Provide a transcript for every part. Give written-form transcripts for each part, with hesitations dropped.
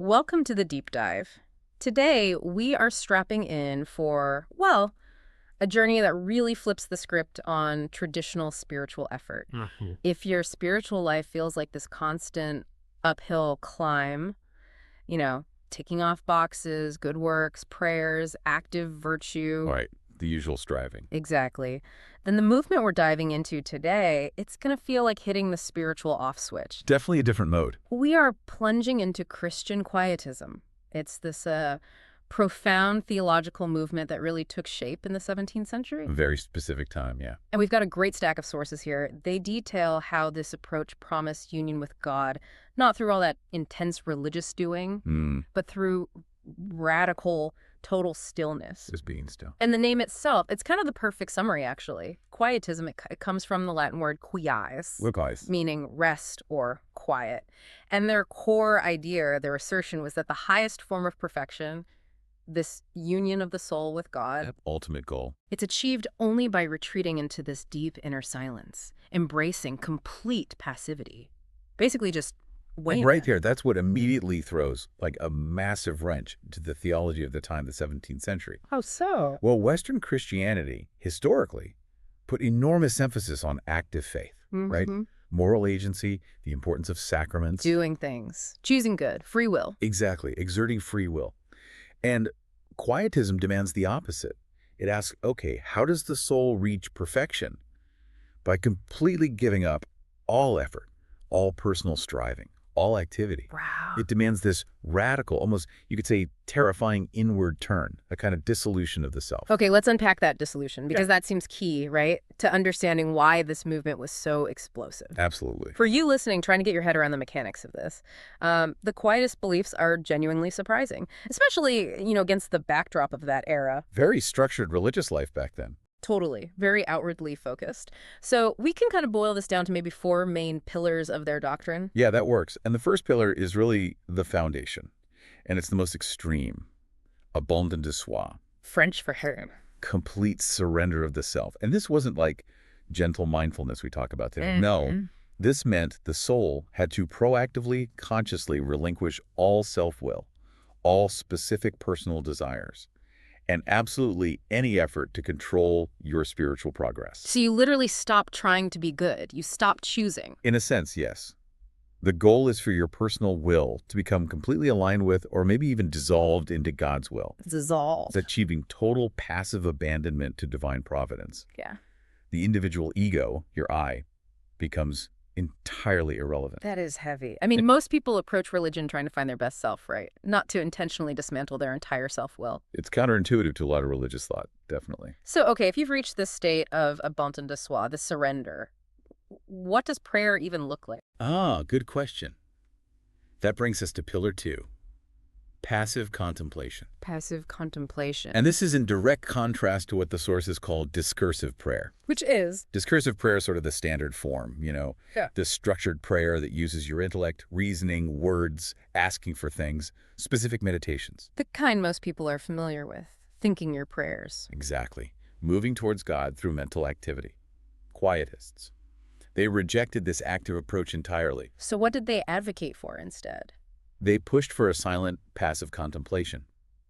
Welcome to the deep dive. Today, we are strapping in for, well, a journey that really flips the script on traditional spiritual effort. If your spiritual life feels like this constant uphill climb, ticking off boxes, good works, prayers, active virtue. Right, the usual striving. Exactly. Then the movement we're diving into today, it's going to feel like hitting the spiritual off switch. Definitely a different mode. We are plunging into Christian Quietism. It's this profound theological movement that really took shape in the 17th century. A very specific time, yeah. And we've got a great stack of sources here. They detail how this approach promised union with God, not through all that intense religious doing, but through radical, total stillness. Just being still. And the name itself, it's kind of the perfect summary, actually. Quietism, it comes from the Latin word quies, meaning rest or quiet. And their core idea, their assertion, was that the highest form of perfection, this union of the soul with God, That ultimate goal. it's achieved only by retreating into this deep inner silence, embracing complete passivity. Basically just waiting. Right there, that's what immediately throws like a massive wrench to the theology of the time, the 17th century. How so? Well, Western Christianity, historically, put enormous emphasis on active faith, right? Moral agency, the importance of sacraments. Doing things, choosing good, free will. Exactly, exerting free will. And Quietism demands the opposite. It asks, okay, how does the soul reach perfection? By completely giving up all effort, all personal striving, all activity. Wow. It demands this radical, almost, you could say, terrifying inward turn, a kind of dissolution of the self. Okay, let's unpack that dissolution, because that seems key, right, to understanding why this movement was so explosive. Absolutely. For you listening, trying to get your head around the mechanics of this, the Quietist beliefs are genuinely surprising, especially, against the backdrop of that era. Very structured religious life back then. Totally. Very outwardly focused. So we can kind of boil this down to maybe four main pillars of their doctrine. Yeah, that works. And the first pillar is really the foundation, and it's the most extreme. Abandonment de soi. French for heron. Complete surrender of the self. And this wasn't like gentle mindfulness we talk about today. No, this meant the soul had to proactively, consciously relinquish all self-will, all specific personal desires, and absolutely any effort to control your spiritual progress. So you literally stop trying to be good. You stop choosing. In a sense, yes. The goal is for your personal will to become completely aligned with, or maybe even dissolved into God's will. Dissolve. It's achieving total passive abandonment to divine providence. Yeah. The individual ego, your I, becomes entirely irrelevant. That is heavy. I mean, most people approach religion trying to find their best self, right? Not to intentionally dismantle their entire self-will. It's counterintuitive to a lot of religious thought, definitely. So, okay, if you've reached this state of abandon de soi, the surrender, what does prayer even look like? Ah, good question. That brings us to pillar 2, passive contemplation. Passive contemplation. And this is in direct contrast to what the sources call discursive prayer. Which is? Discursive prayer is sort of the standard form, this structured prayer that uses your intellect, reasoning, words, asking for things, specific meditations. The kind most people are familiar with, thinking your prayers. Exactly. Moving towards God through mental activity. Quietists. They rejected this active approach entirely. So what did they advocate for instead? They pushed for a silent, passive contemplation,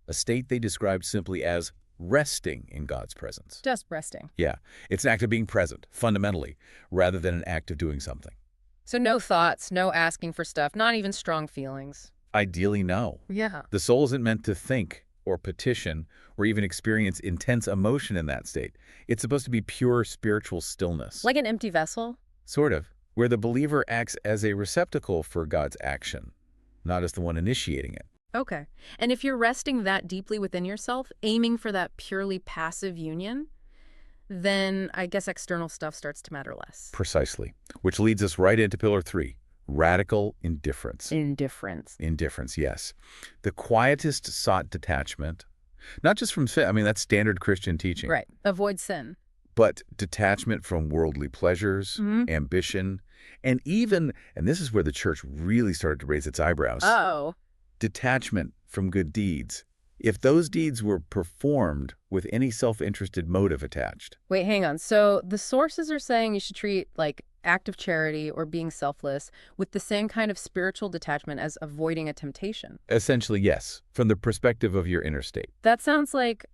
a state they described simply as resting in God's presence. Just resting. Yeah, it's an act of being present, fundamentally, rather than an act of doing something. So no thoughts, no asking for stuff, not even strong feelings. Ideally, no. Yeah. The soul isn't meant to think or petition or even experience intense emotion in that state. It's supposed to be pure spiritual stillness. Like an empty vessel? Sort of, where the believer acts as a receptacle for God's action, not as the one initiating it. Okay. And if you're resting that deeply within yourself, aiming for that purely passive union, then I guess external stuff starts to matter less. Precisely. Which leads us right into pillar 3, radical indifference. Indifference. Indifference, yes. The Quietist sought detachment, not just from sin, that's standard Christian teaching. Right. Avoid sin. But detachment from worldly pleasures, ambition, and even, and this is where the church really started to raise its eyebrows, detachment from good deeds, if those deeds were performed with any self-interested motive attached. Wait, hang on. So the sources are saying you should treat, like, act of charity or being selfless with the same kind of spiritual detachment as avoiding a temptation. Essentially, yes, from the perspective of your inner state. That sounds like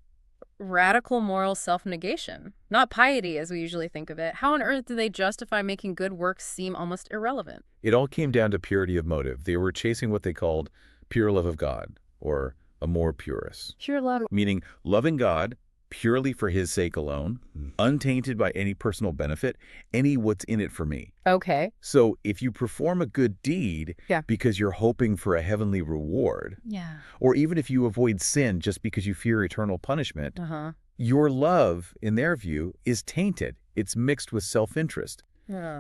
radical moral self-negation, not piety as we usually think of it. How on earth do they justify making good works seem almost irrelevant? It all came down to purity of motive. They were chasing what they called pure love of God, or amor puris. Pure love. Meaning loving God purely for his sake alone, untainted by any personal benefit, any what's in it for me. Okay. So if you perform a good deed because you're hoping for a heavenly reward, or even if you avoid sin just because you fear eternal punishment, your love, in their view, is tainted. It's mixed with self-interest.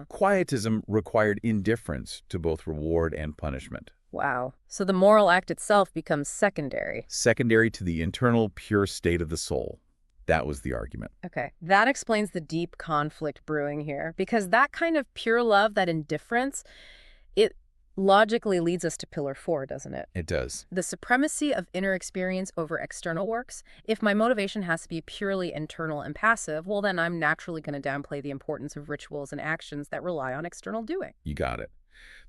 Quietism required indifference to both reward and punishment. Wow. So the moral act itself becomes secondary. Secondary to the internal pure state of the soul. That was the argument. Okay. That explains the deep conflict brewing here, because that kind of pure love, that indifference, it logically leads us to Pillar 4, doesn't it? It does. The supremacy of inner experience over external works. If my motivation has to be purely internal and passive, well, then I'm naturally going to downplay the importance of rituals and actions that rely on external doing. You got it.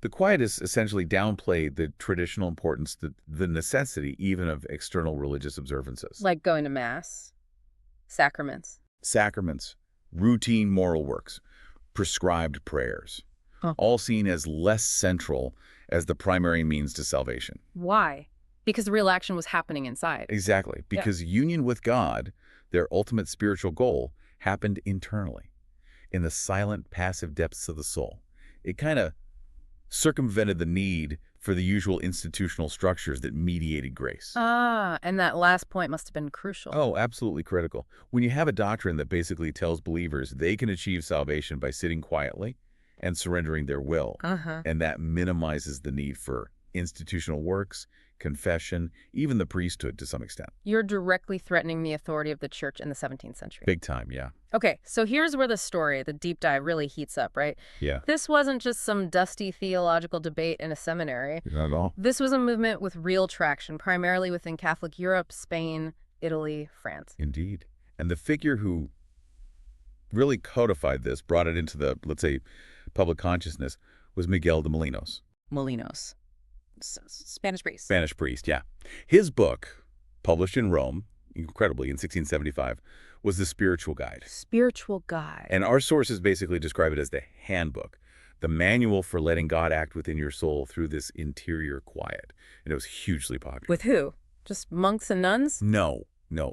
The Quietists essentially downplayed the traditional importance, the necessity even of external religious observances. Like going to Mass, sacraments. Sacraments, routine moral works, prescribed prayers, all seen as less central as the primary means to salvation. Why? Because the real action was happening inside. Exactly. Because union with God, their ultimate spiritual goal, happened internally, in the silent, passive depths of the soul. It kind of circumvented the need for the usual institutional structures that mediated grace. And that last point must have been crucial. Oh, absolutely critical. When you have a doctrine that basically tells believers they can achieve salvation by sitting quietly and surrendering their will, and that minimizes the need for institutional works, confession, even the priesthood to some extent. You're directly threatening the authority of the church in the 17th century. Big time, yeah. Okay, so here's where the story, the deep dive, really heats up, right? Yeah. This wasn't just some dusty theological debate in a seminary. Not at all. This was a movement with real traction, primarily within Catholic Europe, Spain, Italy, France. Indeed. And the figure who really codified this, brought it into the, let's say, public consciousness, was Miguel de Molinos. Molinos. Spanish priest. Spanish priest, yeah. His book, published in Rome, incredibly, in 1675, was the Spiritual Guide. Spiritual Guide. And our sources basically describe it as the handbook, the manual for letting God act within your soul through this interior quiet. And it was hugely popular. With who? Just monks and nuns? No.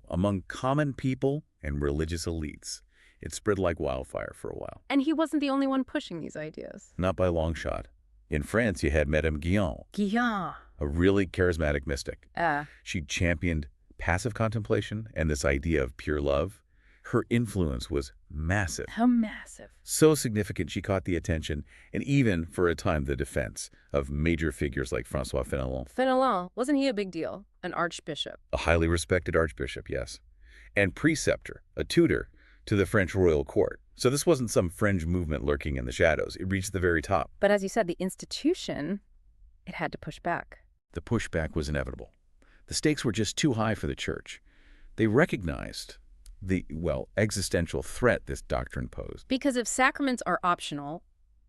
Among common people and religious elites. It spread like wildfire for a while. And he wasn't the only one pushing these ideas. Not by a long shot. In France, you had Madame Guyon. Guyon. A really charismatic mystic. Ah. She championed passive contemplation and this idea of pure love. Her influence was massive. How massive? So significant she caught the attention and even, for a time, the defense of major figures like François Fenelon. Fenelon, wasn't he a big deal? An archbishop. A highly respected archbishop, yes. And preceptor, a tutor to the French royal court. So this wasn't some fringe movement lurking in the shadows. It reached the very top. But as you said, the institution, it had to push back. The pushback was inevitable. The stakes were just too high for the church. They recognized the, existential threat this doctrine posed. Because if sacraments are optional,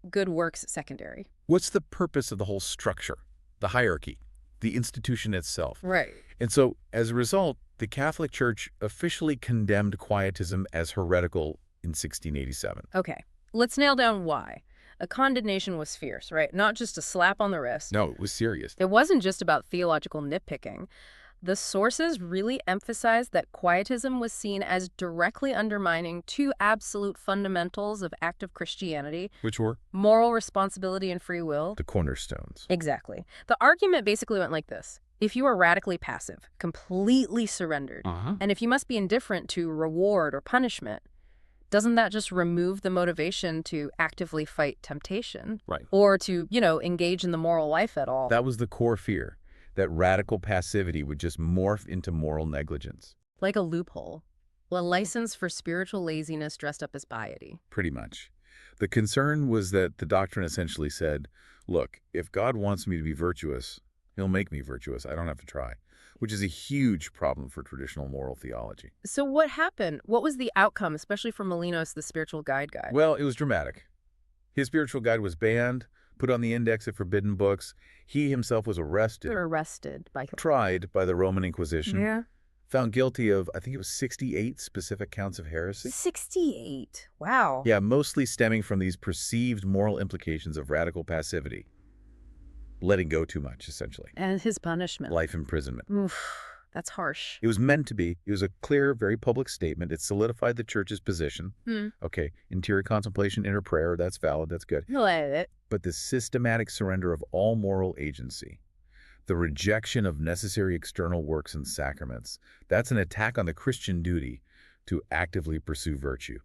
good works secondary. What's the purpose of the whole structure, the hierarchy, the institution itself? Right. And so, as a result, the Catholic Church officially condemned Quietism as heretical in 1687. Okay, let's nail down why. A condemnation was fierce, right? Not just a slap on the wrist. No, it was serious. It wasn't just about theological nitpicking. The sources really emphasized that Quietism was seen as directly undermining two absolute fundamentals of active Christianity. Which were? Moral responsibility and free will. The cornerstones. Exactly. The argument basically went like this. If you are radically passive, completely surrendered, and if you must be indifferent to reward or punishment, doesn't that just remove the motivation to actively fight temptation? Right. Or to, engage in the moral life at all? That was the core fear, that radical passivity would just morph into moral negligence. Like a loophole. A license for spiritual laziness dressed up as piety. Pretty much. The concern was that the doctrine essentially said, look, if God wants me to be virtuous, he'll make me virtuous. I don't have to try, which is a huge problem for traditional moral theology. So what happened? What was the outcome, especially for Molinos, the spiritual guide guy? Well, it was dramatic. His spiritual guide was banned, put on the index of forbidden books. He himself was arrested. They're arrested by... Tried by the Roman Inquisition. Yeah. Found guilty of, I think it was 68 specific counts of heresy. 68. Wow. Yeah, mostly stemming from these perceived moral implications of radical passivity. Letting go too much, essentially. And his punishment. Life imprisonment. Oof, that's harsh. It was meant to be. It was a clear, very public statement. It solidified the church's position. Okay, interior contemplation, inner prayer, that's valid, that's good. But the systematic surrender of all moral agency, the rejection of necessary external works and sacraments, that's an attack on the Christian duty to actively pursue virtue.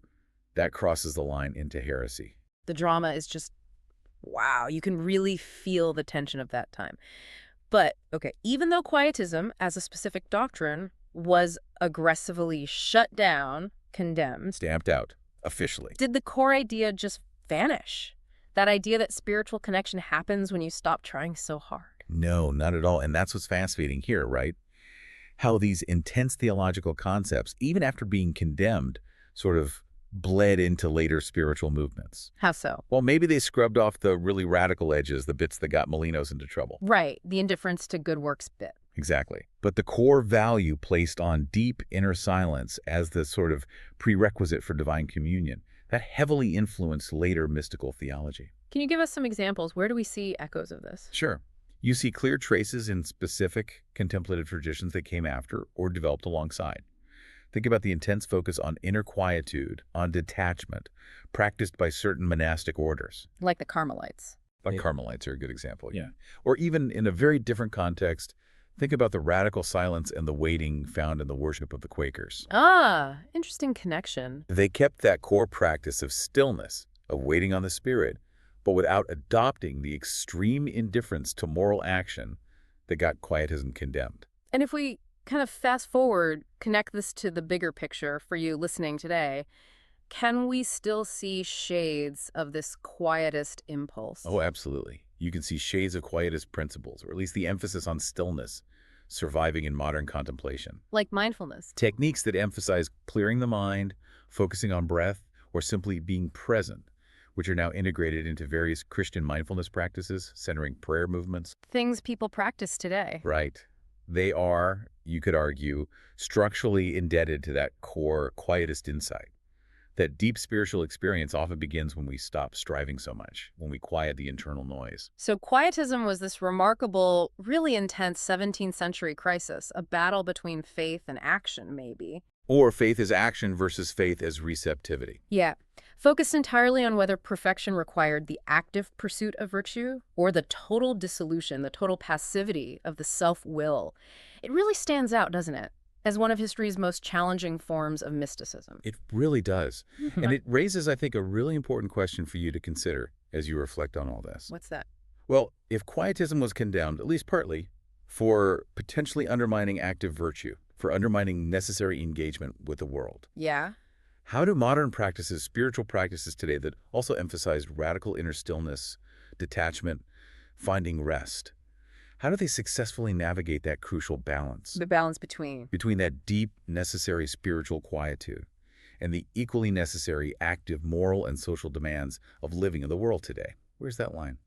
That crosses the line into heresy. The drama is just, wow, you can really feel the tension of that time. But, okay, even though Quietism, as a specific doctrine, was aggressively shut down, condemned... Stamped out, officially. Did the core idea just vanish? That idea that spiritual connection happens when you stop trying so hard? No, not at all. And that's what's fascinating here, right? How these intense theological concepts, even after being condemned, sort of bled into later spiritual movements. How so? Well, maybe they scrubbed off the really radical edges, the bits that got Molinos into trouble. Right, the indifference to good works bit. Exactly. But the core value placed on deep inner silence as the sort of prerequisite for divine communion, that heavily influenced later mystical theology. Can you give us some examples? Where do we see echoes of this? Sure. You see clear traces in specific contemplative traditions that came after or developed alongside. Think about the intense focus on inner quietude, on detachment, practiced by certain monastic orders. Like the Carmelites. Like Carmelites are a good example. Yeah. Or even in a very different context, think about the radical silence and the waiting found in the worship of the Quakers. Ah, interesting connection. They kept that core practice of stillness, of waiting on the Spirit, but without adopting the extreme indifference to moral action that got Quietism condemned. And if we kind of fast forward, connect this to the bigger picture for you listening today, can we still see shades of this Quietist impulse? Oh, absolutely. You can see shades of Quietist principles, or at least the emphasis on stillness, surviving in modern contemplation. Like mindfulness. Techniques that emphasize clearing the mind, focusing on breath, or simply being present, which are now integrated into various Christian mindfulness practices, centering prayer movements. Things people practice today. Right. They are, you could argue, structurally indebted to that core Quietist insight. That deep spiritual experience often begins when we stop striving so much, when we quiet the internal noise. So Quietism was this remarkable, really intense 17th century crisis, a battle between faith and action, maybe. Or faith as action versus faith as receptivity. Yeah. Focused entirely on whether perfection required the active pursuit of virtue or the total dissolution, the total passivity of the self-will. It really stands out, doesn't it, as one of history's most challenging forms of mysticism. It really does. And it raises, I think, a really important question for you to consider as you reflect on all this. What's that? Well, if Quietism was condemned, at least partly, for potentially undermining active virtue, for undermining necessary engagement with the world. Yeah. How do modern practices, spiritual practices today that also emphasize radical inner stillness, detachment, finding rest, how do they successfully navigate that crucial balance? The balance between? Between that deep, necessary spiritual quietude and the equally necessary active moral and social demands of living in the world today. Where's that line?